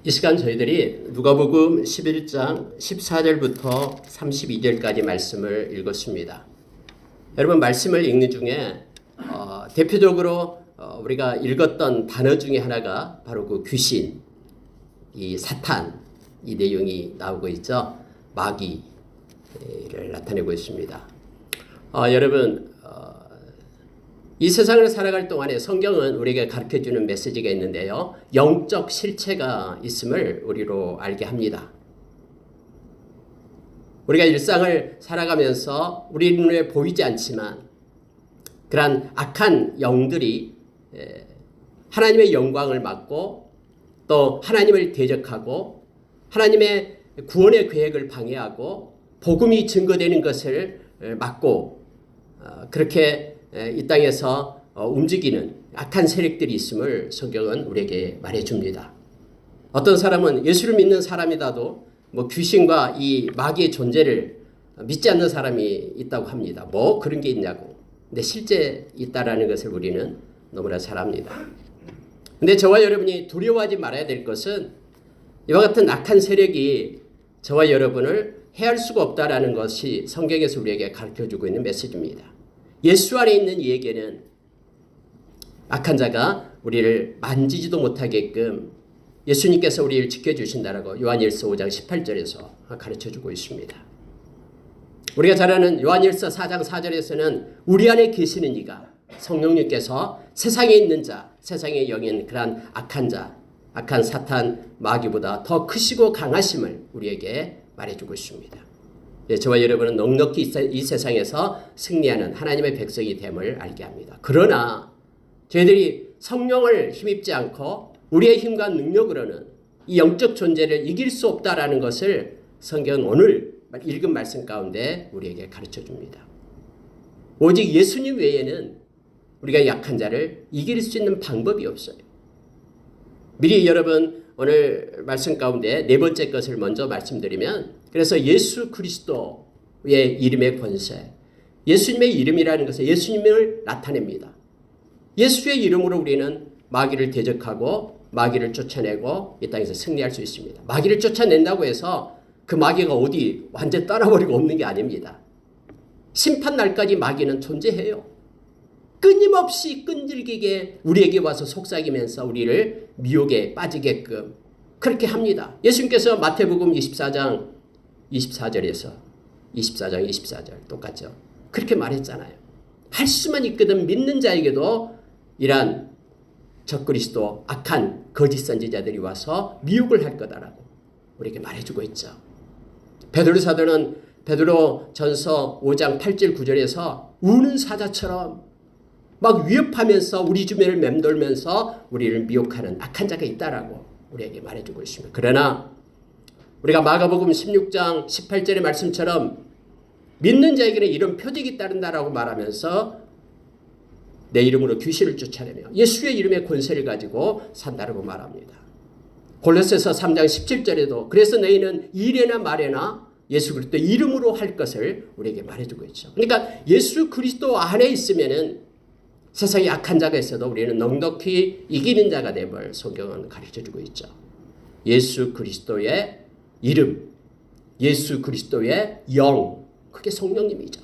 이 시간 저희들이 누가복음 11장 14절부터 32절까지 말씀을 읽었습니다. 여러분 말씀을 읽는 중에 대표적으로 우리가 읽었던 단어 중에 하나가 바로 그 귀신, 이 사탄, 이 내용이 나오고 있죠. 마귀를 나타내고 있습니다. 여러분 이 세상을 살아갈 동안에 성경은 우리에게 가르쳐주는 메시지가 있는데요. 영적 실체가 있음을 우리로 알게 합니다. 우리가 일상을 살아가면서 우리 눈에 보이지 않지만 그러한 악한 영들이 하나님의 영광을 막고 또 하나님을 대적하고 하나님의 구원의 계획을 방해하고 복음이 증거되는 것을 막고 그렇게 이 땅에서 움직이는 악한 세력들이 있음을 성경은 우리에게 말해줍니다. 어떤 사람은 예수를 믿는 사람이라도 귀신과 이 마귀의 존재를 믿지 않는 사람이 있다고 합니다. 뭐 그런 게 있냐고. 근데 실제 있다라는 것을 우리는 너무나 잘 압니다. 근데 저와 여러분이 두려워하지 말아야 될 것은 이와 같은 악한 세력이 저와 여러분을 해할 수가 없다라는 것이 성경에서 우리에게 가르쳐주고 있는 메시지입니다. 예수 안에 있는 이에게는 악한 자가 우리를 만지지도 못하게끔 예수님께서 우리를 지켜주신다라고 요한일서 5장 18절에서 가르쳐주고 있습니다. 우리가 잘 아는 요한일서 4장 4절에서는 우리 안에 계시는 이가 성령님께서 세상에 있는 자, 세상의 영인 그러한 악한 자, 악한 사탄 마귀보다 더 크시고 강하심을 우리에게 말해주고 있습니다. 저와 여러분은 넉넉히 이 세상에서 승리하는 하나님의 백성이 됨을 알게 합니다. 그러나 저희들이 성령을 힘입지 않고 우리의 힘과 능력으로는 이 영적 존재를 이길 수 없다라는 것을 성경은 오늘 읽은 말씀 가운데 우리에게 가르쳐 줍니다. 오직 예수님 외에는 우리가 약한 자를 이길 수 있는 방법이 없어요. 미리 여러분 오늘 말씀 가운데 네 번째 것을 먼저 말씀드리면 그래서 예수 그리스도의 이름의 권세, 예수님의 이름이라는 것은 예수님을 나타냅니다. 예수의 이름으로 우리는 마귀를 대적하고 마귀를 쫓아내고 이 땅에서 승리할 수 있습니다. 마귀를 쫓아낸다고 해서 그 마귀가 어디 완전 떠나버리고 없는 게 아닙니다. 심판날까지 마귀는 존재해요. 끊임없이 끈질기게 우리에게 와서 속삭이면서 우리를 미혹에 빠지게끔 그렇게 합니다. 예수님께서 마태복음 24장 24절 똑같죠. 그렇게 말했잖아요. 할 수만 있거든 믿는 자에게도 이러한 적그리스도 악한 거짓 선지자들이 와서 미혹을 할 거다라고 우리에게 말해주고 있죠. 베드로 사도는 베드로 전서 5장 8절 9절에서 우는 사자처럼 막 위협하면서 우리 주변을 맴돌면서 우리를 미혹하는 악한 자가 있다라고 우리에게 말해주고 있습니다. 그러나 우리가 마가복음 16장 18절의 말씀처럼 믿는 자에게는 이런 표적이 따른다라고 말하면서 내 이름으로 귀신을 쫓아내며 예수의 이름의 권세를 가지고 산다라고 말합니다. 골로새서 3장 17절에도 그래서 너희는 일에나 말에나 예수 그리스도 이름으로 할 것을 우리에게 말해주고 있죠. 그러니까 예수 그리스도 안에 있으면은 세상에 약한 자가 있어도 우리는 넉넉히 이기는 자가 됨을 성경은 가르쳐주고 있죠. 예수 그리스도의 이름, 예수 그리스도의 영, 그게 성령님이죠.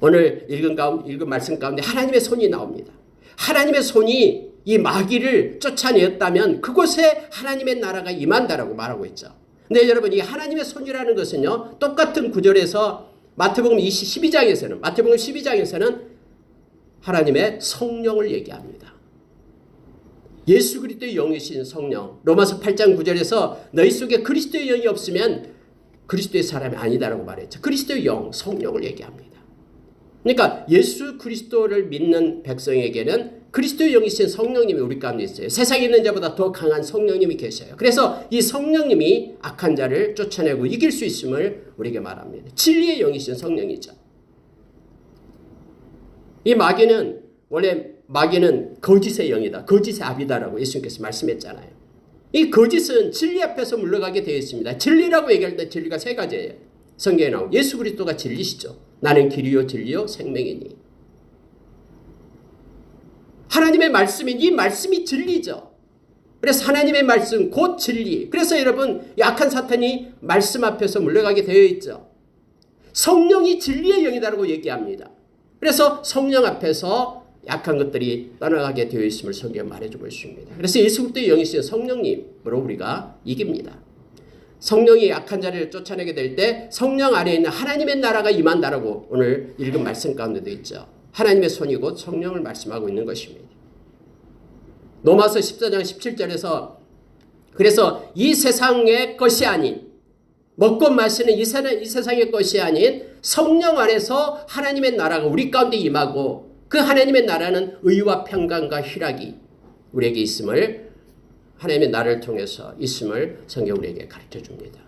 오늘 읽은 말씀 가운데 하나님의 손이 나옵니다. 하나님의 손이 이 마귀를 쫓아내었다면 그곳에 하나님의 나라가 임한다라고 말하고 있죠. 근데 여러분 이 하나님의 손이라는 것은요 똑같은 구절에서 마태복음 12장에서는 하나님의 성령을 얘기합니다. 예수 그리스도의 영이신 성령. 로마서 8장 9절에서 너희 속에 그리스도의 영이 없으면 그리스도의 사람이 아니다라고 말했죠. 그리스도의 영, 성령을 얘기합니다. 그러니까 예수 그리스도를 믿는 백성에게는 그리스도의 영이신 성령님이 우리 가운데 있어요. 세상에 있는 자보다 더 강한 성령님이 계셔요. 그래서 이 성령님이 악한 자를 쫓아내고 이길 수 있음을 우리에게 말합니다. 진리의 영이신 성령이죠. 이 마귀는 거짓의 영이다. 거짓의 아비다라고 예수님께서 말씀했잖아요. 이 거짓은 진리 앞에서 물러가게 되어 있습니다. 진리라고 얘기할 때 진리가 세 가지예요. 성경에 나오고 예수 그리스도가 진리시죠. 나는 길이요 진리요 생명이니. 하나님의 말씀인 이 말씀이 진리죠. 그래서 하나님의 말씀 곧 진리. 그래서 여러분 약한 사탄이 말씀 앞에서 물러가게 되어 있죠. 성령이 진리의 영이다라고 얘기합니다. 그래서 성령 앞에서 약한 것들이 떠나가게 되어 있음을 성경에 말해주고 있습니다. 그래서 예수 그리스도의 영이신 성령님으로 우리가 이깁니다. 성령이 약한 자를 쫓아내게 될 때 성령 안에 있는 하나님의 나라가 임한다라고 오늘 읽은 말씀 가운데도 있죠. 하나님의 손이 곧 성령을 말씀하고 있는 것입니다. 로마서 14장 17절에서 그래서 이 세상의 것이 아닌 먹고 마시는 이 세상의 것이 아닌 성령 안에서 하나님의 나라가 우리 가운데 임하고 그 하나님의 나라는 의와 평강과 희락이 우리에게 있음을 하나님의 나라를 통해서 있음을 성경 우리에게 가르쳐 줍니다.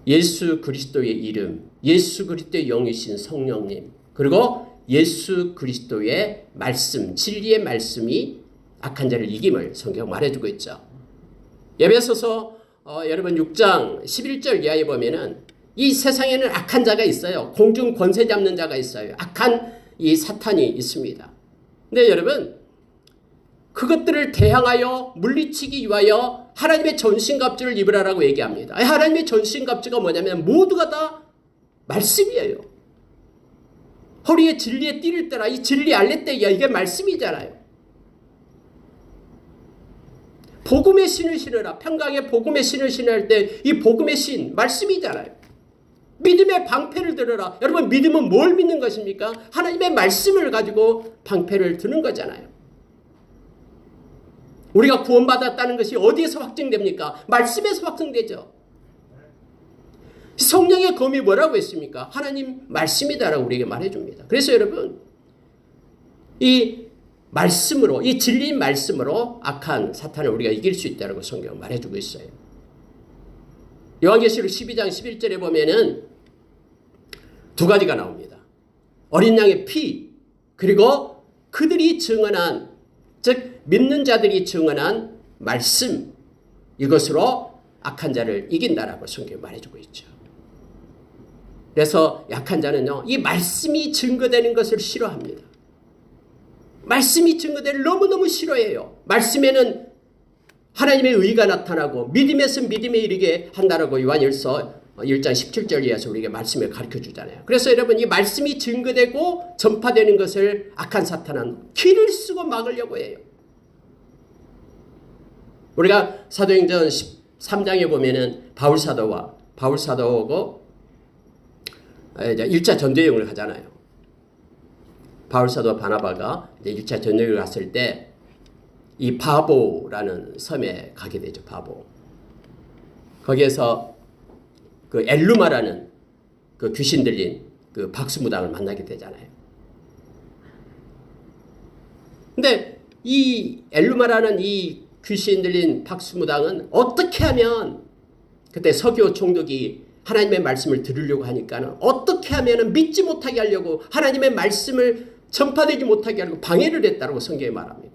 예수 그리스도의 이름, 예수 그리스도의 영이신 성령님, 그리고 예수 그리스도의 말씀, 진리의 말씀이 악한 자를 이김을 성경 말해주고 있죠. 에베소서 여러분 6장 11절 이하에 보면은 이 세상에는 악한 자가 있어요. 공중 권세 잡는 자가 있어요. 악한 이 사탄이 있습니다. 근데 여러분 그것들을 대항하여 물리치기 위하여 하나님의 전신갑주를 입으라라고 얘기합니다. 하나님의 전신갑주가 뭐냐면 모두가 다 말씀이에요. 허리에 진리의 띠를 떼라. 이 진리 알레떼야 이게 말씀이잖아요. 복음의 신을 신으라. 평강의 복음의 신을 신을 때 이 복음의 신 말씀이잖아요. 믿음의 방패를 들어라. 여러분 믿음은 뭘 믿는 것입니까? 하나님의 말씀을 가지고 방패를 드는 거잖아요. 우리가 구원받았다는 것이 어디에서 확증됩니까? 말씀에서 확증되죠. 성령의 검이 뭐라고 했습니까? 하나님 말씀이다라고 우리에게 말해줍니다. 그래서 여러분 이 말씀으로 이 진리인 말씀으로 악한 사탄을 우리가 이길 수 있다고 성경 말해주고 있어요. 요한계시록 12장 11절에 보면은 두 가지가 나옵니다. 어린 양의 피 그리고 그들이 증언한 즉 믿는 자들이 증언한 말씀 이것으로 악한 자를 이긴다라고 성경이 말해주고 있죠. 그래서 약한 자는요 이 말씀이 증거되는 것을 싫어합니다. 말씀이 증거되는 너무너무 싫어해요. 말씀에는 하나님의 의가 나타나고 믿음에서 믿음에 이르게 한다라고 요한일서 1장 17절 이하에서 우리에게 말씀을 가르쳐 주잖아요. 그래서 여러분 이 말씀이 증거되고 전파되는 것을 악한 사탄은 길을 쓰고 막으려고 해요. 우리가 사도행전 13장에 보면은 바울사도하고 1차 전도여행을 하잖아요. 바울사도와 바나바가 1차 전도여행을 갔을 때 이 바보라는 섬에 가게 되죠. 바보. 거기에서 그 엘루마라는 그 귀신 들린 그 박수무당을 만나게 되잖아요. 근데 이 엘루마라는 이 귀신 들린 박수무당은 어떻게 하면 그때 서기오 총독이 하나님의 말씀을 들으려고 하니까는 어떻게 하면 믿지 못하게 하려고 하나님의 말씀을 전파되지 못하게 하려고 방해를 했다고 성경에 말합니다.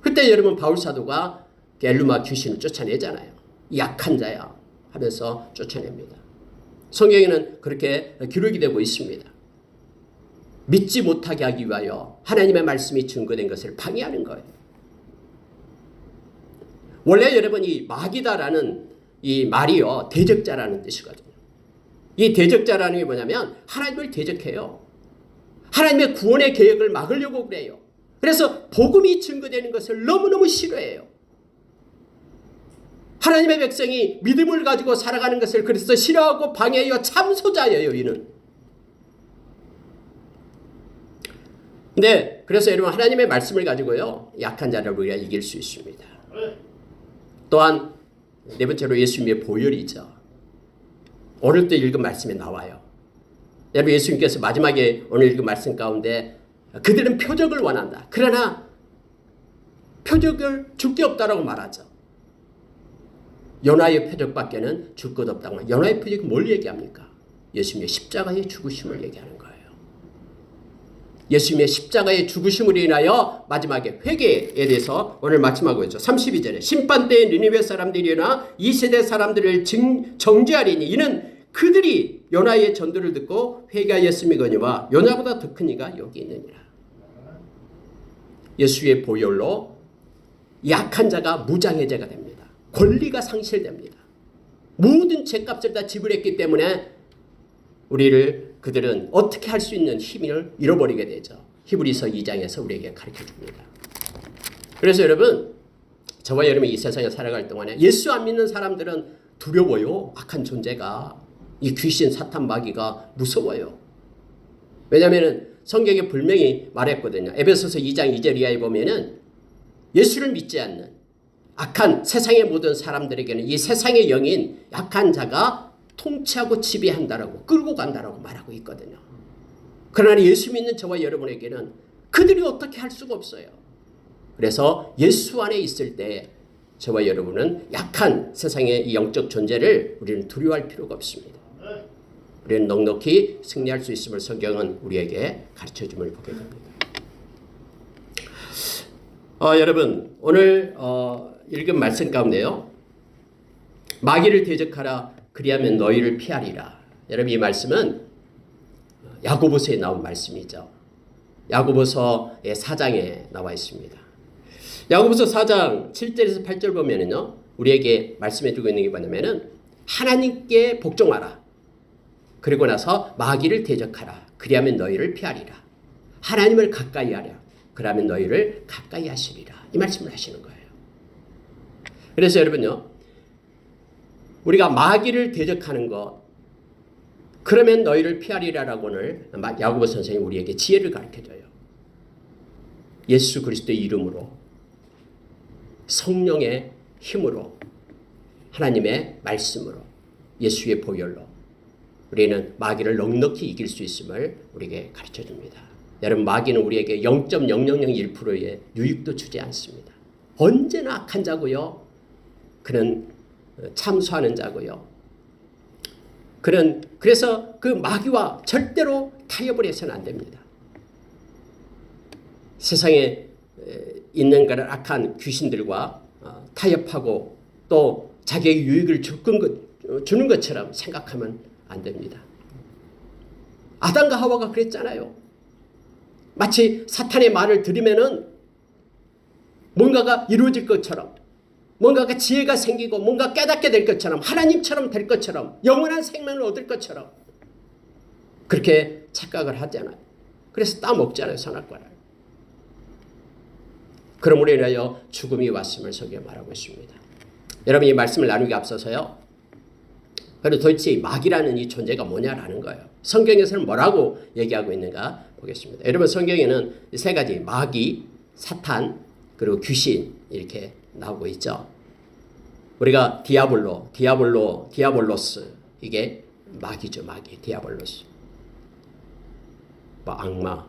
그때 여러분 바울사도가 엘루마 귀신을 쫓아내잖아요. 약한 자야 하면서 쫓아냅니다. 성경에는 그렇게 기록이 되고 있습니다. 믿지 못하게 하기 위하여 하나님의 말씀이 증거된 것을 방해하는 거예요. 원래 여러분 이 마귀다라는 이 말이요 대적자라는 뜻이거든요. 이 대적자라는 게 뭐냐면 하나님을 대적해요. 하나님의 구원의 계획을 막으려고 그래요. 그래서 복음이 증거되는 것을 너무너무 싫어해요. 하나님의 백성이 믿음을 가지고 살아가는 것을 그래서 싫어하고 방해하여 참소자예요. 이는. 근데 그래서 여러분 하나님의 말씀을 가지고요 약한 자를 우리가 이길 수 있습니다. 또한 네 번째로 예수님의 보혈이죠. 오늘 또 읽은 말씀에 나와요. 여러분 예수님께서 마지막에 오늘 읽은 말씀 가운데 그들은 표적을 원한다. 그러나 표적을 줄 게 없다라고 말하죠. 요나의 표적밖에는 줄 것 없다고. 요나의 표적이 뭘 얘기합니까? 예수님의 십자가의 죽으심을 얘기하는 거예요. 예수님의 십자가의 죽으심으로 인하여 마지막에 회개에 대해서 오늘 마침하고 있죠. 32절에 심판때에 니느웨 사람들이 일어나 이 세대 사람들을 정죄하리니 이는 그들이 요나의 전도를 듣고 회개하였음이거니와 요나보다 더 큰 이가 여기 있느니라. 예수의 보혈로 약한 자가 무장해제가 됩니다. 권리가 상실됩니다. 모든 죄값을 다 지불했기 때문에 그들은 어떻게 할 수 있는 힘을 잃어버리게 되죠. 히브리서 2장에서 우리에게 가르쳐줍니다. 그래서 여러분, 저와 여러분이 이 세상에 살아갈 동안에 예수 안 믿는 사람들은 두려워요. 악한 존재가, 이 귀신, 사탄, 마귀가 무서워요. 왜냐하면 성경에 분명히 말했거든요. 에베소서 2장 2절 이하에 보면은 예수를 믿지 않는 악한 세상의 모든 사람들에게는 이 세상의 영인 약한 자가 통치하고 지배한다라고, 끌고 간다라고 말하고 있거든요. 그러나 예수 믿는 저와 여러분에게는 그들이 어떻게 할 수가 없어요. 그래서 예수 안에 있을 때 저와 여러분은 약한 세상의 영적 존재를 우리는 두려워할 필요가 없습니다. 우리는 넉넉히 승리할 수 있음을 성경은 우리에게 가르쳐줌을 보게 됩니다. 여러분, 오늘 읽은 말씀 가운데요, 마귀를 대적하라, 그리하면 너희를 피하리라. 여러분, 이 말씀은 야고보서에 나온 말씀이죠. 야고보서의 4장에 나와 있습니다. 야고보서 4장 7절에서 8절 보면은요, 우리에게 말씀해 주고 있는 게 뭐냐면은 하나님께 복종하라. 그리고 나서 마귀를 대적하라. 그리하면 너희를 피하리라. 하나님을 가까이 하라. 그러면 너희를 가까이 하시리라. 이 말씀을 하시는 거예요. 그래서 여러분요, 우리가 마귀를 대적하는 것, 그러면 너희를 피하리라라고 오늘 야고보 선생님이 우리에게 지혜를 가르쳐줘요. 예수 그리스도의 이름으로, 성령의 힘으로, 하나님의 말씀으로, 예수의 보혈로 우리는 마귀를 넉넉히 이길 수 있음을 우리에게 가르쳐줍니다. 여러분, 마귀는 우리에게 0.0001%의 유익도 주지 않습니다. 언제나 악한 자고요. 그는 참소하는 자고요. 그래서 그 마귀와 절대로 타협을 해서는 안 됩니다. 세상에 있는 그런 악한 귀신들과 타협하고 또 자기의 유익을 주는 것처럼 생각하면 안 됩니다. 아담과 하와가 그랬잖아요. 마치 사탄의 말을 들으면은 뭔가가 이루어질 것처럼, 뭔가가 지혜가 생기고 뭔가 깨닫게 될 것처럼, 하나님처럼 될 것처럼, 영원한 생명을 얻을 것처럼 그렇게 착각을 하잖아요. 그래서 따먹잖아요, 선악과를. 그러므로 인하여 죽음이 왔음을 성경에 말하고 있습니다. 여러분, 이 말씀을 나누기 앞서서요, 그리고 도대체 마귀라는 이 존재가 뭐냐라는 거예요. 성경에서는 뭐라고 얘기하고 있는가 보겠습니다. 여러분, 성경에는 세 가지, 마귀, 사탄, 그리고 귀신 이렇게 나오고 있죠. 우리가 디아볼로스, 이게 마귀죠. 마귀, 디아볼로스. 악마.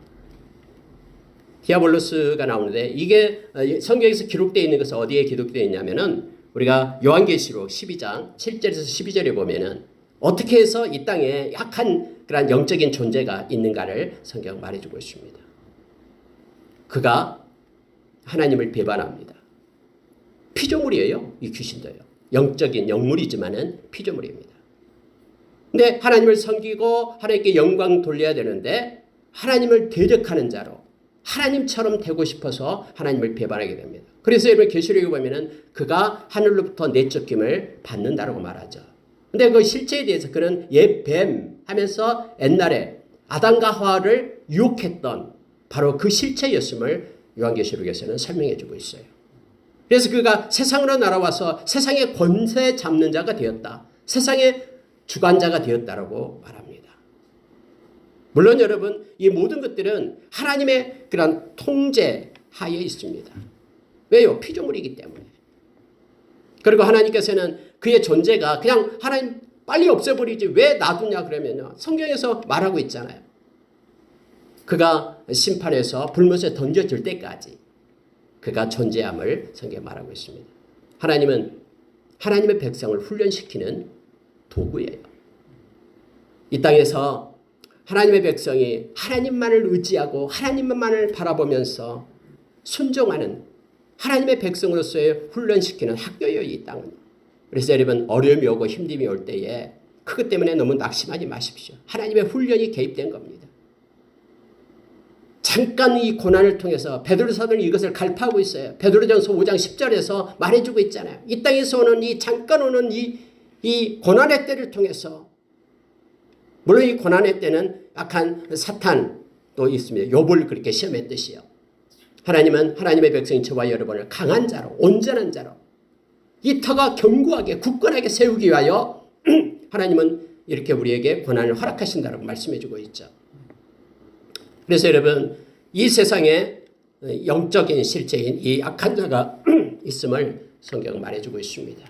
디아볼로스가 나오는데, 이게 성경에서 기록되어 있는 것은 어디에 기록되어 있냐면은 우리가 요한계시록 12장 7절에서 12절에 보면은 어떻게 해서 이 땅에 약한 그런 영적인 존재가 있는가를 성경 말해주고 있습니다. 그가 하나님을 배반합니다. 피조물이에요. 이 귀신도요. 영적인 영물이지만은 피조물입니다. 근데 하나님을 섬기고 하나님께 영광 돌려야 되는데 하나님을 대적하는 자로 하나님처럼 되고 싶어서 하나님을 배반하게 됩니다. 그래서 여러분 계시록에 보면은 그가 하늘로부터 내쫓김을 받는다라고 말하죠. 근데 그 실체에 대해서 그는 옛뱀 하면서 옛날에 아담과 하와를 유혹했던 바로 그 실체였음을 요한계시록에서는 설명해 주고 있어요. 그래서 그가 세상으로 날아와서 세상의 권세 잡는 자가 되었다. 세상의 주관자가 되었다라고 말합니다. 물론 여러분, 이 모든 것들은 하나님의 그런 통제 하에 있습니다. 왜요? 피조물이기 때문에. 그리고 하나님께서는 그의 존재가 그냥 하나님 빨리 없애버리지 왜 놔두냐 그러면요, 성경에서 말하고 있잖아요. 그가 심판에서 불못에 던져질 때까지 그가 존재함을 성경에 말하고 있습니다. 하나님은 하나님의 백성을 훈련시키는 도구예요. 이 땅에서 하나님의 백성이 하나님만을 의지하고 하나님만을 바라보면서 순종하는 하나님의 백성으로서의 훈련시키는 학교예요, 이 땅은. 그래서 여러분, 어려움이 오고 힘듦이 올 때에 그것 때문에 너무 낙심하지 마십시오. 하나님의 훈련이 개입된 겁니다. 잠깐 이 고난을 통해서 베드로 사도는 이것을 갈파하고 있어요. 베드로전서 5장 10절에서 말해주고 있잖아요. 이 땅에서 오는 이 잠깐 오는 이 고난의 때를 통해서, 물론 이 고난의 때는 악한 사탄도 있습니다. 욥을 그렇게 시험했듯이요. 하나님은 하나님의 백성인 저와 여러분을 강한 자로, 온전한 자로, 이 터가 견고하게 굳건하게 세우기 위하여 하나님은 이렇게 우리에게 고난을 허락하신다고 말씀해주고 있죠. 그래서 여러분, 이 세상에 영적인 실제인 이 악한 자가 있음을 성경은 말해주고 있습니다.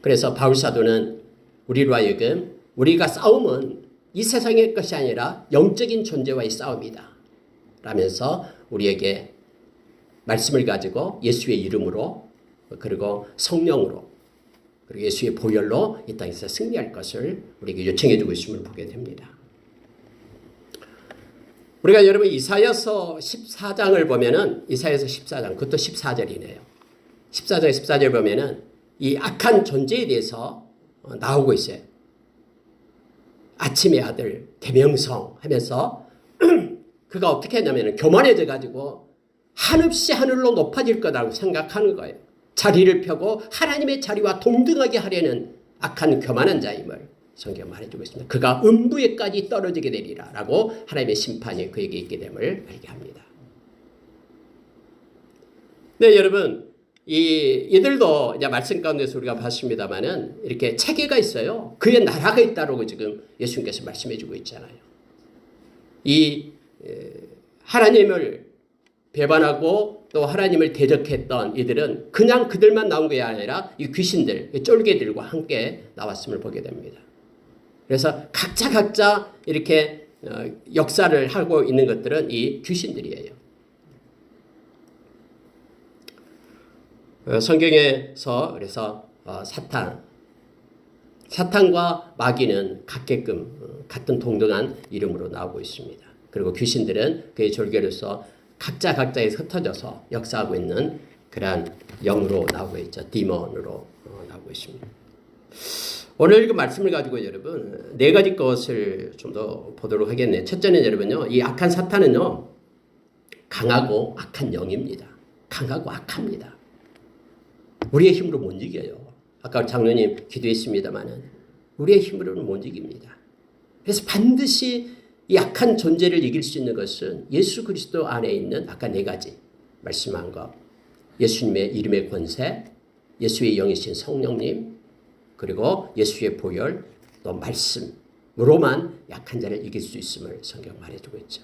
그래서 바울사도는 우리로 하여금 우리가 싸움은 이 세상의 것이 아니라 영적인 존재와의 싸움이다 라면서 우리에게 말씀을 가지고 예수의 이름으로, 그리고 성령으로, 그리고 예수의 보혈로 이 땅에서 승리할 것을 우리에게 요청해 주고 있음을 보게 됩니다. 우리가 여러분 이사야서 14장을 보면은, 이사야서 14장, 그것도 14절이네요. 14장 14절 보면은 이 악한 존재에 대해서 나오고 있어요. 아침의 아들 대명성 하면서 그가 어떻게 했냐면 교만해져 가지고 한없이 하늘로 높아질 거라고 생각하는 거예요. 자리를 펴고 하나님의 자리와 동등하게 하려는 악한 교만한 자임을 성경 말해주고 있습니다. 그가 음부에까지 떨어지게 되리라 라고 하나님의 심판이 그에게 있게 됨을 알게 합니다. 네, 여러분, 이들도 이제 말씀 가운데서 우리가 봤습니다만은 이렇게 체계가 있어요. 그의 나라가 있다라고 지금 예수님께서 말씀해주고 있잖아요. 하나님을 배반하고 또 하나님을 대적했던 이들은 그냥 그들만 나온 게 아니라 이 귀신들, 이 쫄개들과 함께 나왔음을 보게 됩니다. 그래서 각자 이렇게 역사를 하고 있는 것들은 이 귀신들이에요. 성경에서 그래서 사탄과 마귀는 같은 동등한 이름으로 나오고 있습니다. 그리고 귀신들은 그의 졸개로서 각자에 흩어져서 역사하고 있는 그러한 영으로 나오고 있죠. 디몬으로 나오고 있습니다. 오늘 그 말씀을 가지고 여러분 네 가지 것을 좀 더 보도록 하겠네요. 첫째는 여러분요, 이 악한 사탄은요 강하고 악한 영입니다. 강하고 악합니다. 우리의 힘으로 못 이겨요. 아까 장로님 기도했습니다마는 우리의 힘으로는 못 이깁니다. 그래서 반드시 이 악한 존재를 이길 수 있는 것은 예수 그리스도 안에 있는 아까 네 가지 말씀한 것, 예수님의 이름의 권세, 예수의 영이신 성령님, 그리고 예수의 보혈, 또 말씀으로만 약한 자를 이길 수 있음을 성경 말해주고 있죠.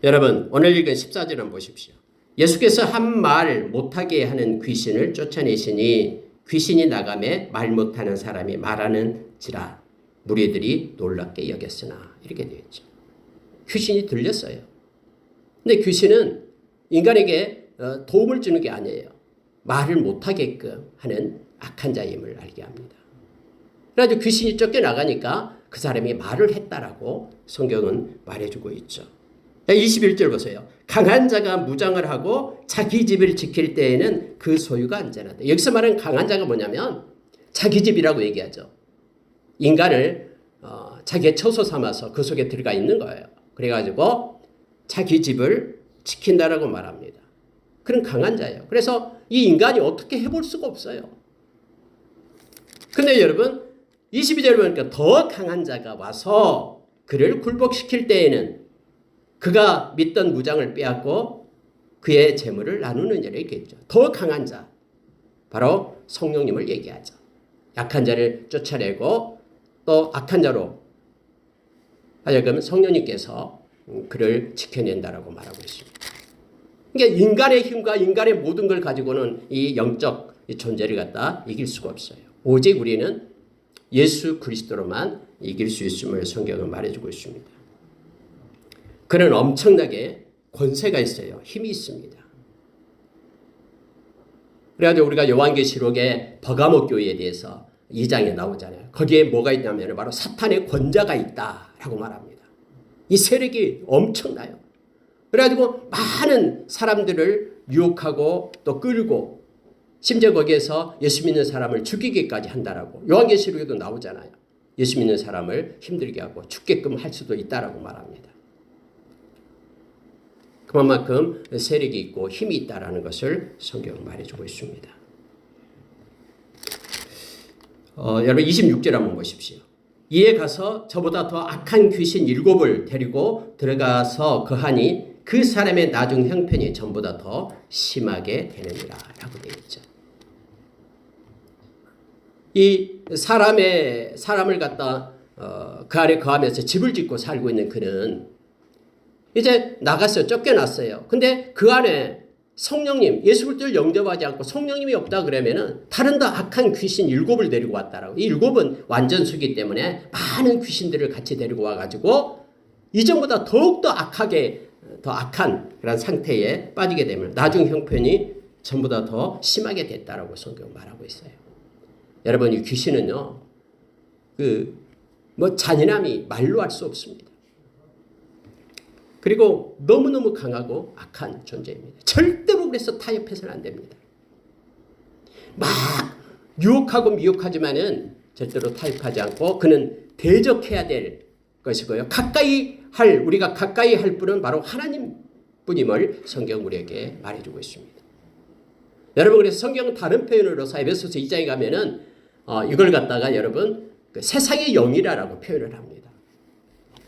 여러분, 오늘 읽은 14절 한번 보십시오. 예수께서 한 말 못하게 하는 귀신을 쫓아내시니 귀신이 나가매 말 못하는 사람이 말하는지라 무리들이 놀랍게 여겼으나, 이렇게 되어 있죠. 귀신이 들렸어요. 근데 귀신은 인간에게 도움을 주는 게 아니에요. 말을 못하게끔 하는 악한 자임을 알게 합니다. 그래가지고 귀신이 쫓겨나가니까 그 사람이 말을 했다라고 성경은 말해주고 있죠. 21절 보세요. 강한 자가 무장을 하고 자기 집을 지킬 때에는 그 소유가 안전하다. 여기서 말하는 강한 자가 뭐냐면 자기 집이라고 얘기하죠. 인간을 자기의 처소 삼아서 그 속에 들어가 있는 거예요. 그래가지고 자기 집을 지킨다라고 말합니다. 그런 강한 자예요. 그래서 이 인간이 어떻게 해볼 수가 없어요. 근데 여러분 22절 보니까 더 강한 자가 와서 그를 굴복시킬 때에는 그가 믿던 무장을 빼앗고 그의 재물을 나누느니라, 이렇게 했죠. 더 강한 자, 바로 성령님을 얘기하죠. 약한 자를 쫓아내고 또 악한 자로 하여금 성령님께서 그를 지켜낸다라고 말하고 있습니다. 그러니까 인간의 힘과 인간의 모든 걸 가지고는 이 영적 존재를 갖다 이길 수가 없어요. 오직 우리는 예수 그리스도로만 이길 수 있음을 성경은 말해주고 있습니다. 그는 엄청나게 권세가 있어요. 힘이 있습니다. 그래가지고 우리가 요한계시록의 버가모 교회에 대해서 2장에 나오잖아요. 거기에 뭐가 있냐면 바로 사탄의 권자가 있다라고 말합니다. 이 세력이 엄청나요. 그래가지고 많은 사람들을 유혹하고 또 끌고 심지어 거기에서 예수 믿는 사람을 죽이기까지 한다라고 요한계시록에도 나오잖아요. 예수 믿는 사람을 힘들게 하고 죽게끔 할 수도 있다라고 말합니다. 그만큼 세력이 있고 힘이 있다라는 것을 성경은 말해주고 있습니다. 여러분 26절 한번 보십시오. 이에 가서 저보다 더 악한 귀신 7을 데리고 들어가서 거하니 그 사람의 나중 형편이 전보다 더 심하게 되느니라 라고 되어 있죠. 이 사람을 갖다 그 안에 거하면서 집을 짓고 살고 있는 그는 이제 나갔어요. 쫓겨났어요. 근데 그 안에 성령님, 예수 그리스도를 영접하지 않고 성령님이 없다 그러면은 다른 더 악한 귀신 7을 데리고 왔다라고. 이 7은 완전수기 때문에 많은 귀신들을 같이 데리고 와가지고 이전보다 더욱더 더 악한 그런 상태에 빠지게 되면 나중 형편이 전보다 더 심하게 됐다라고 성경 말하고 있어요. 여러분 이 귀신은요, 잔인함이 말로 할 수 없습니다. 그리고 너무너무 강하고 악한 존재입니다. 절대로 그래서 타협해서는 안 됩니다. 막 유혹하고 미혹하지만은 절대로 타협하지 않고 그는 대적해야 될 것이고요. 우리가 가까이 할 분은 바로 하나님 분임을 성경 우리에게 말해주고 있습니다. 여러분 그래서 성경은 다른 표현으로서 에베소서 2장에 가면은 이걸 갖다가 여러분 그 세상의 영이라고 표현을 합니다.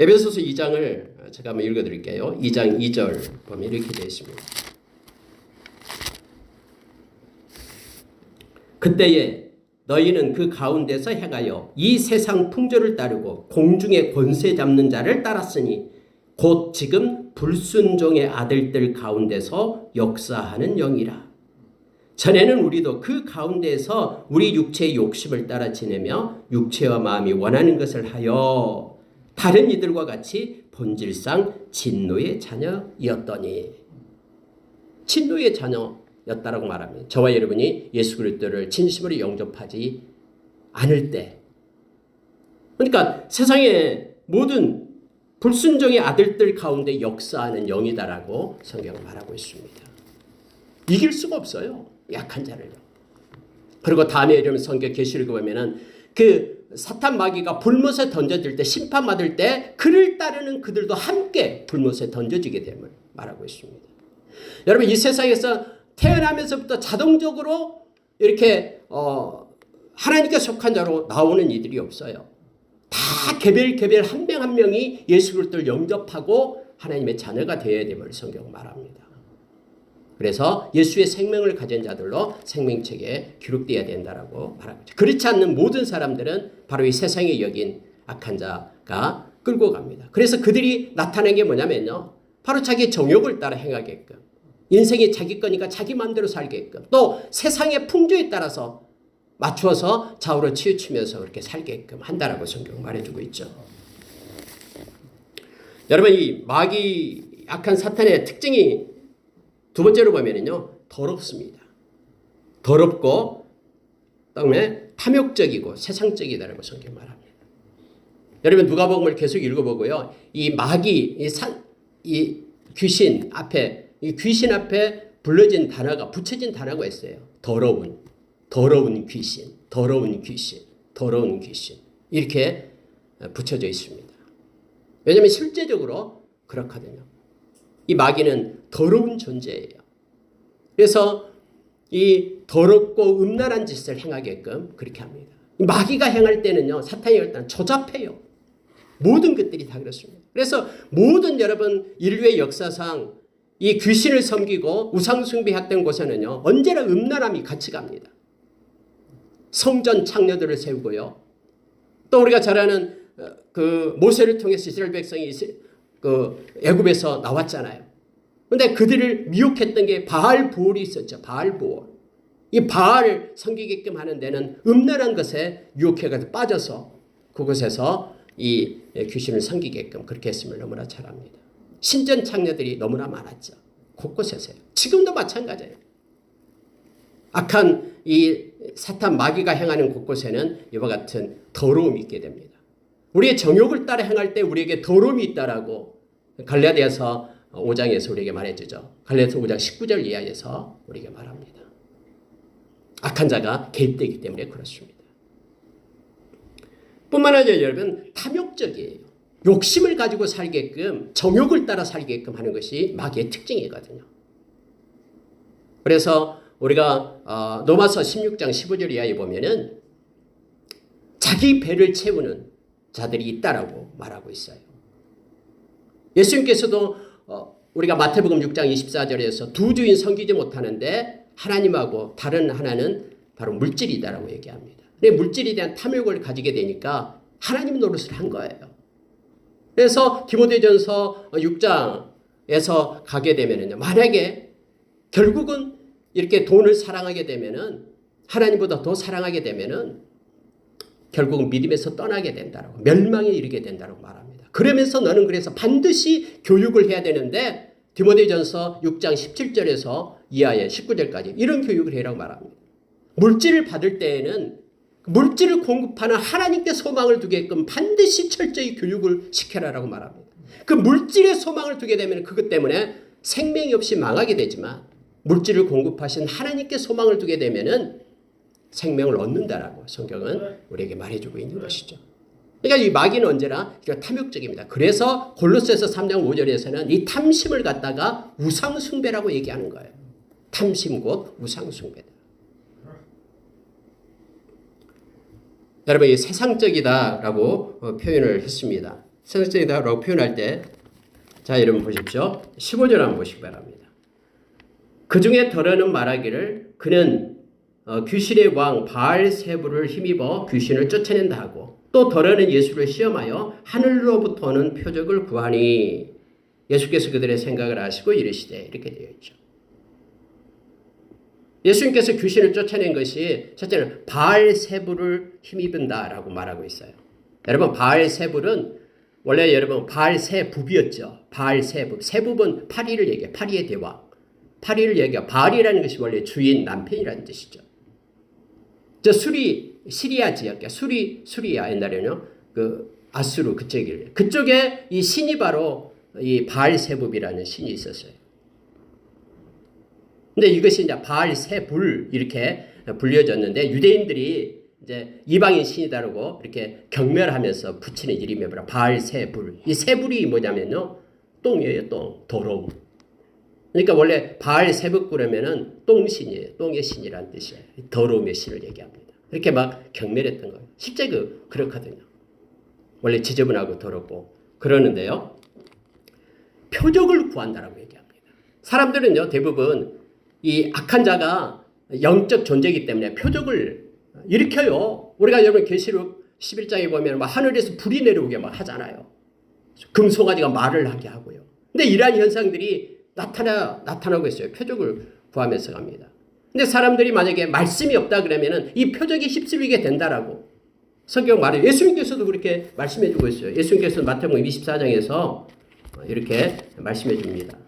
에베소서 2장을 제가 한번 읽어드릴게요. 2장 2절 보면 이렇게 되어 있습니다. 그때에 너희는 그 가운데서 행하여 이 세상 풍조를 따르고 공중의 권세 잡는 자를 따랐으니 곧 지금 불순종의 아들들 가운데서 역사하는 영이라. 전에는 우리도 그 가운데서 우리 육체의 욕심을 따라 지내며 육체와 마음이 원하는 것을 하여 다른 이들과 같이 본질상 진노의 자녀였더니. 진노의 자녀였다라고 말합니다. 저와 여러분이 예수 그리스도를 진심으로 영접하지 않을 때, 그러니까 세상의 모든 불순종의 아들들 가운데 역사하는 영이다라고 성경은 말하고 있습니다. 이길 수가 없어요. 약한 자를요. 그리고 다음에 이러면 성경 계시록에 보면은 그 사탄 마귀가 불못에 던져질 때 심판받을 때 그를 따르는 그들도 함께 불못에 던져지게 됨을 말하고 있습니다. 여러분 이 세상에서 태어나면서부터 자동적으로 이렇게 하나님께 속한 자로 나오는 이들이 없어요. 다 개별 한 명 한 명이 예수 그리스도를 영접하고 하나님의 자녀가 되어야 됨을 성경은 말합니다. 그래서 예수의 생명을 가진 자들로 생명책에 기록되어야 된다라고 말하고 있죠. 그렇지 않는 모든 사람들은 바로 이 세상에 여긴 악한 자가 끌고 갑니다. 그래서 그들이 나타낸 게 뭐냐면요, 바로 자기 정욕을 따라 행하게끔, 인생이 자기 거니까 자기 마음대로 살게끔, 또 세상의 풍조에 따라서 맞추어서 좌우로 치우치면서 그렇게 살게끔 한다라고 성경은 말해주고 있죠. 여러분 이 마귀 악한 사탄의 특징이 두 번째로 보면은요, 더럽습니다. 더럽고 그다음에 탐욕적이고 세상적이다라고 성경 말합니다. 여러분 누가복음을 계속 읽어보고요, 이 마귀, 이 귀신 앞에 불러진 단어가 붙여진 단어가 있어요. 더러운 귀신 이렇게 붙여져 있습니다. 왜냐하면 실제적으로 그렇거든요. 이 마귀는 더러운 존재예요. 그래서 이 더럽고 음란한 짓을 행하게끔 그렇게 합니다. 이 마귀가 행할 때는요, 사탄이 일단 조잡해요. 모든 것들이 다 그렇습니다. 그래서 모든 여러분 인류의 역사상 이 귀신을 섬기고 우상숭배했던 곳에는요, 언제나 음란함이 같이 갑니다. 성전 창녀들을 세우고요. 또 우리가 잘 아는 그 모세를 통해서 이스라엘 백성이 그 애굽에서 나왔잖아요. 그런데 그들을 미혹했던 게 바알보올이 있었죠. 바알보올. 이 바알을 섬기게끔 하는 데는 음란한 것에 유혹해가지고 빠져서 그곳에서 이 귀신을 섬기게끔 그렇게 했음을 너무나 잘 압니다. 신전 창녀들이 너무나 많았죠. 곳곳에서요. 지금도 마찬가지예요. 악한 이 사탄 마귀가 행하는 곳곳에는 이와 같은 더러움이 있게 됩니다. 우리의 정욕을 따라 행할 때 우리에게 더러움이 있다라고 갈라디아서 5장에서 우리에게 말해주죠. 갈라디아서 5장 19절 이하에서 우리에게 말합니다. 악한 자가 개입되기 때문에 그렇습니다. 뿐만 아니라 여러분 탐욕적이에요. 욕심을 가지고 살게끔 정욕을 따라 살게끔 하는 것이 마귀의 특징이거든요. 그래서 우리가 로마서 16장 15절 이하에 보면은 자기 배를 채우는 자들이 있다라고 말하고 있어요. 예수님께서도 우리가 마태복음 6장 24절에서 두 주인 섬기지 못하는데 하나님하고 다른 하나는 바로 물질이다라고 얘기합니다. 근데 물질에 대한 탐욕을 가지게 되니까 하나님 노릇을 한 거예요. 그래서 디모데전서 6장에서 가게 되면은요, 만약에 결국은 이렇게 돈을 사랑하게 되면은 하나님보다 더 사랑하게 되면은 결국은 믿음에서 떠나게 된다라고, 멸망에 이르게 된다라고 말합니다. 그러면서 너는 그래서 반드시 교육을 해야 되는데 디모데전서 6장 17절에서 이하에 19절까지 이런 교육을 해라고 말합니다. 물질을 받을 때에는 물질을 공급하는 하나님께 소망을 두게끔 반드시 철저히 교육을 시켜라라고 말합니다. 그 물질에 소망을 두게 되면 그것 때문에 생명이 없이 망하게 되지만 물질을 공급하신 하나님께 소망을 두게 되면은 생명을 얻는다라고 성경은 우리에게 말해주고 있는 것이죠. 그러니까 이 마귀는 언제나 탐욕적입니다. 그래서 골로새서 3장 5절에서는 이 탐심을 갖다가 우상숭배라고 얘기하는 거예요. 탐심 곧 우상숭배다. 여러분, 이 세상적이다라고 표현을 했습니다. 세상적이다라고 표현할 때, 자, 여러분 보십시오. 15절 한번 보시기 바랍니다. 그 중에 더러는 말하기를 그는 귀신의 왕 바알세부를 힘입어 귀신을 쫓아낸다 하고, 또 더러는 예수를 시험하여 하늘로부터 오는 표적을 구하니 예수께서 그들의 생각을 아시고 이르시되, 이렇게 되어 있죠. 예수님께서 귀신을 쫓아낸 것이 첫째는 바알세부를 힘입은다라고 말하고 있어요. 여러분, 바알세불은 원래 여러분 바알세부비였죠. 바알세부. 세부는 파리를 얘기해요. 파리의 대왕. 파리를 얘기해요. 바알이라는 것이 원래 주인, 남편이라는 뜻이죠. 저 시리아 지역이야. 수리아 옛날에는 그 아수르 그쪽에 이 신이 바로 이 바알세부비라는 신이 있었어요. 근데 이것이 이제 바알세불 이렇게 불려졌는데 유대인들이 이제 이방인 신이다라고 이렇게 경멸하면서 붙이는 이름이 뭐라 바알세불. 이 세불이 뭐냐면요, 똥이에요, 똥, 더러움. 그러니까 원래 바알세불 그러면은 똥신이에요, 똥의 신이라는 뜻이에요. 더러움의 신을 얘기합니다. 이렇게 막 경멸했던 거예요. 실제 그렇거든요. 원래 지저분하고 더럽고 그러는데요. 표적을 구한다라고 얘기합니다. 사람들은요 대부분 이 악한 자가 영적 존재이기 때문에 표적을 일으켜요. 우리가 여러분 계시록 11장에 보면 막 하늘에서 불이 내려오게 막 하잖아요. 금송아지가 말을 하게 하고요. 근데 이러한 현상들이 나타나고 있어요. 표적을 구하면서 갑니다. 근데 사람들이 만약에 말씀이 없다 그러면은 이 표적이 휩쓸리게 된다라고 성경 말해요. 예수님께서도 그렇게 말씀해 주고 있어요. 예수님께서는 마태복음 24장에서 이렇게 말씀해 줍니다.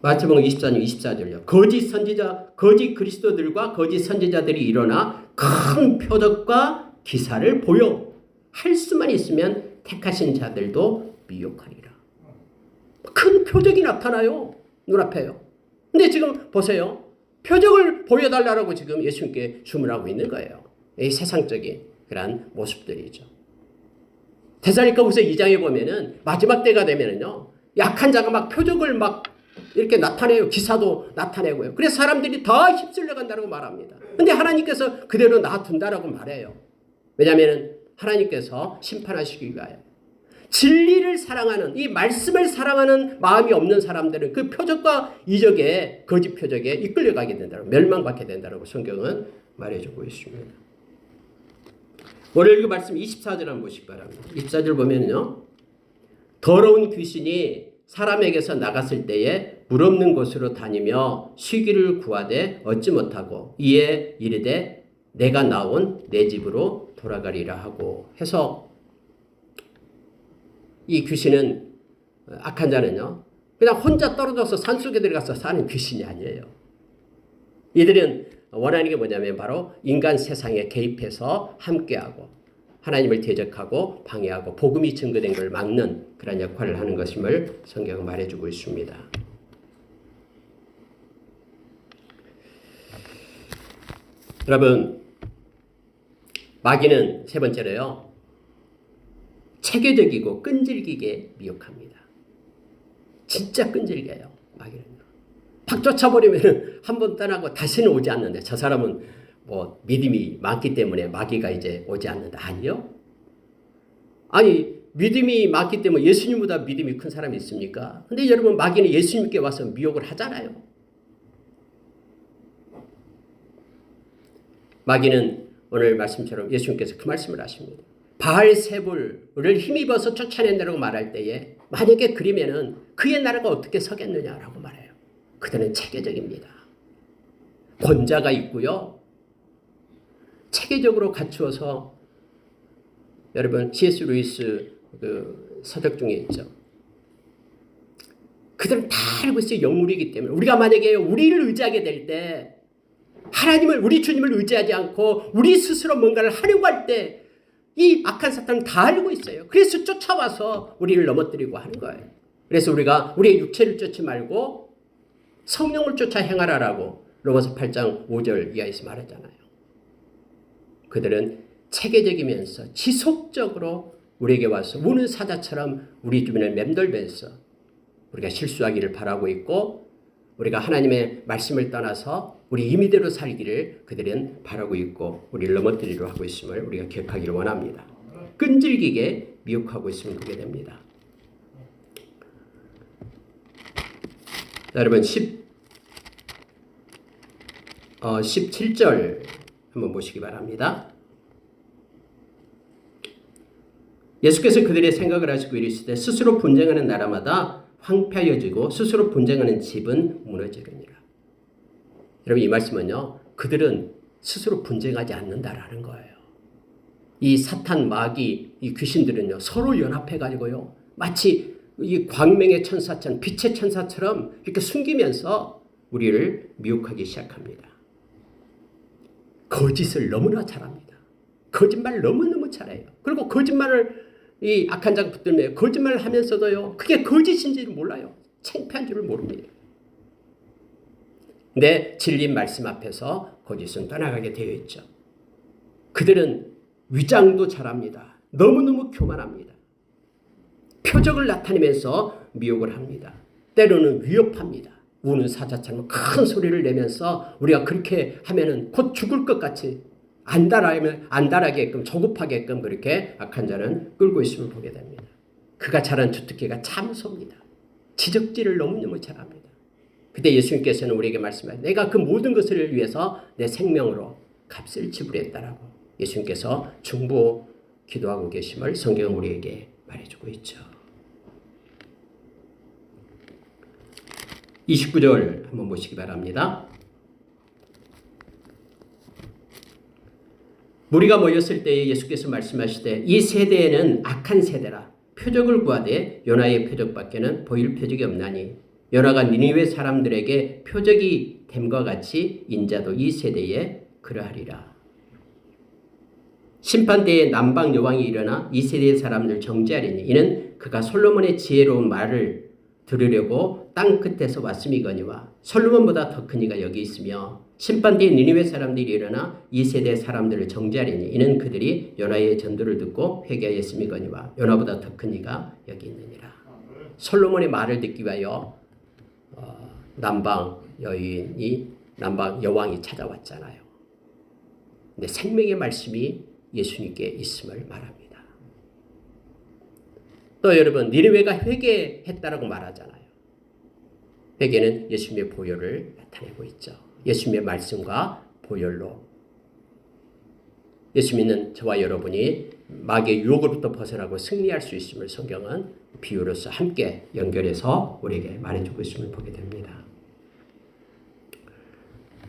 마태복음 24장 24절요. 거짓 그리스도들과 거짓 선지자들이 일어나 큰 표적과 기사를 보여 할 수만 있으면 택하신 자들도 미혹하리라. 큰 표적이 나타나요. 눈앞에요. 근데 지금 보세요. 표적을 보여달라고 지금 예수님께 주문하고 있는 거예요. 이 세상적인 그런 모습들이죠. 데살리가후서 2장에 보면은 마지막 때가 되면은요. 약한 자가 막 표적을 막 이렇게 나타내요. 기사도 나타내고요. 그래서 사람들이 다 휩쓸려 간다고 말합니다. 근데 하나님께서 그대로 놔둔다라고 말해요. 왜냐하면 하나님께서 심판하시기 위하여. 진리를 사랑하는, 이 말씀을 사랑하는 마음이 없는 사람들은 그 표적과 이적에, 거짓 표적에 이끌려가게 된다고, 멸망받게 된다고 성경은 말해주고 있습니다. 오늘 그 말씀 24절 한번 보시기 바랍니다. 24절 보면요. 더러운 귀신이 사람에게서 나갔을 때에 물 없는 곳으로 다니며 쉬기를 구하되 얻지 못하고 이에 이르되 내가 나온 내 집으로 돌아가리라 하고 해서 이 귀신은 악한 자는요. 그냥 혼자 떨어져서 산속에 들어가서 사는 귀신이 아니에요. 이들은 원하는 게 뭐냐면 바로 인간 세상에 개입해서 함께하고 하나님을 대적하고 방해하고 복음이 증거된 걸 막는 그런 역할을 하는 것임을 성경은 말해주고 있습니다. 여러분, 마귀는 세 번째로요, 체계적이고 끈질기게 미혹합니다. 진짜 끈질겨요, 마귀는요. 팍 쫓아버리면 한 번 떠나고 다시는 오지 않는데, 저 사람은 뭐 믿음이 많기 때문에 마귀가 이제 오지 않는다. 아니요. 아니, 믿음이 많기 때문에 예수님보다 믿음이 큰 사람이 있습니까? 근데 여러분, 마귀는 예수님께 와서 미혹을 하잖아요. 마귀는 오늘 말씀처럼 예수님께서 그 말씀을 하십니다. 바알세불을 힘입어서 쫓아낸다고 말할 때에 만약에 그러면은 그의 나라가 어떻게 서겠느냐라고 말해요. 그들은 체계적입니다. 권자가 있고요, 체계적으로 갖추어서, 여러분 C.S. 루이스 그 서적 중에 있죠. 그들은 다 알고 있어요. 영물이기 때문에. 우리가 만약에 우리를 의지하게 될 때, 하나님을, 우리 주님을 의지하지 않고 우리 스스로 뭔가를 하려고 할 때 이 악한 사탄은 다 알고 있어요. 그래서 쫓아와서 우리를 넘어뜨리고 하는 거예요. 그래서 우리가 우리의 육체를 쫓지 말고 성령을 쫓아 행하라라고 로마서 8장 5절 이하에서 말하잖아요. 그들은 체계적이면서 지속적으로 우리에게 와서 우는 사자처럼 우리 주변을 맴돌면서 우리가 실수하기를 바라고 있고, 우리가 하나님의 말씀을 떠나서 우리 임의대로 살기를 그들은 바라고 있고 우리를 넘어뜨리려 하고 있음을 우리가 기억하기를 원합니다. 끈질기게 미혹하고 있음을 보게 됩니다. 자, 여러분 17절 한번 보시기 바랍니다. 예수께서 그들의 생각을 하시고 이르시되 스스로 분쟁하는 나라마다 황폐하여지고 스스로 분쟁하는 집은 무너지느니라. 여러분, 이 말씀은요, 그들은 스스로 분쟁하지 않는다라는 거예요. 이 사탄, 마귀, 이 귀신들은요, 서로 연합해가지고요, 마치 이 광명의 천사처럼, 빛의 천사처럼 이렇게 숨기면서 우리를 미혹하기 시작합니다. 거짓을 너무나 잘합니다. 거짓말 너무너무 잘해요. 그리고 거짓말을 이 악한 자 붙들며 거짓말을 하면서도요, 그게 거짓인지를 몰라요. 창피한 줄을 모릅니다. 근데 진리 말씀 앞에서 거짓은 떠나가게 되어 있죠. 그들은 위장도 잘합니다. 너무너무 교만합니다. 표적을 나타내면서 미혹을 합니다. 때로는 위협합니다. 우는 사자처럼 큰 소리를 내면서 우리가 그렇게 하면은 곧 죽을 것 같이 안달하게끔, 조급하게끔 그렇게 악한 자는 끌고 있음을 보게 됩니다. 그가 잘한 주특기가 참소입니다. 지적질을 너무너무 잘합니다. 그때 예수님께서는 우리에게 말씀하셨습니다. 내가 그 모든 것을 위해서 내 생명으로 값을 지불했다라고 예수님께서 중보 기도하고 계심을 성경은 우리에게 말해주고 있죠. 29절 한번 보시기 바랍니다. 무리가 모였을 때에 예수께서 말씀하시되 이 세대에는 악한 세대라. 표적을 구하되 요나의 표적밖에는 보일 표적이 없나니 요나가 니느웨 사람들에게 표적이 됨과 같이 인자도 이 세대에 그러하리라. 심판대에 남방 여왕이 일어나 이 세대의 사람들 정죄하리니 이는 그가 솔로몬의 지혜로운 말을 들으려고 땅 끝에서 왔음이거니와 솔로몬보다 더 큰 이가 여기 있으며 심판대에 니느웨 사람들이 일어나 이 세대 사람들을 정죄하리니 이는 그들이 요나의 전도를 듣고 회개하였음이거니와 요나보다 더 큰 이가 여기 있느니라. 솔로몬의 말을 듣기 위하여 남방 여인이 남방 여왕이 찾아왔잖아요. 근데 생명의 말씀이 예수님께 있음을 말합니다. 또 여러분, 니느웨가 회개했다라고 말하잖아요. 회개는 예수님의 보혈을 나타내고 있죠. 예수님의 말씀과 보혈로 예수 믿는 저와 여러분이 마귀의 유혹으로부터 벗어나고 승리할 수 있음을 성경은 비유로서 함께 연결해서 우리에게 말해주고 있음을 보게 됩니다.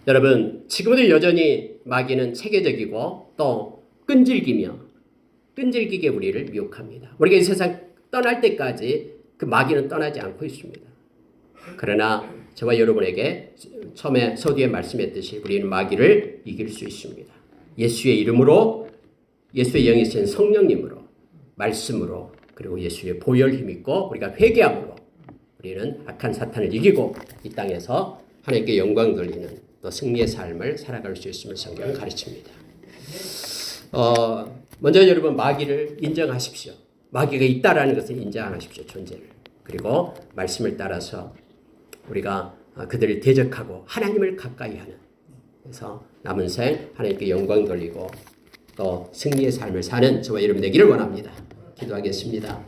여러분, 지금도 여전히 마귀는 체계적이고 또 끈질기게 우리를 미혹합니다. 우리가 이 세상 떠날 때까지 그 마귀는 떠나지 않고 있습니다. 그러나 저와 여러분에게 처음에 서두에 말씀했듯이 우리는 마귀를 이길 수 있습니다. 예수의 이름으로, 예수의 영이 쓰신 성령님으로, 말씀으로, 그리고 예수의 보혈 힘있고 우리가 회개함으로 우리는 악한 사탄을 이기고 이 땅에서 하나님께 영광 돌리는 또 승리의 삶을 살아갈 수 있음을 성경은 가르칩니다. 먼저 여러분 마귀를 인정하십시오. 마귀가 있다라는 것을 인정하십시오. 존재를. 그리고 말씀을 따라서 우리가 그들을 대적하고 하나님을 가까이 하는, 그래서 남은 생 하나님께 영광 돌리고 또 승리의 삶을 사는 저와 여러분 되기를 원합니다. 기도하겠습니다.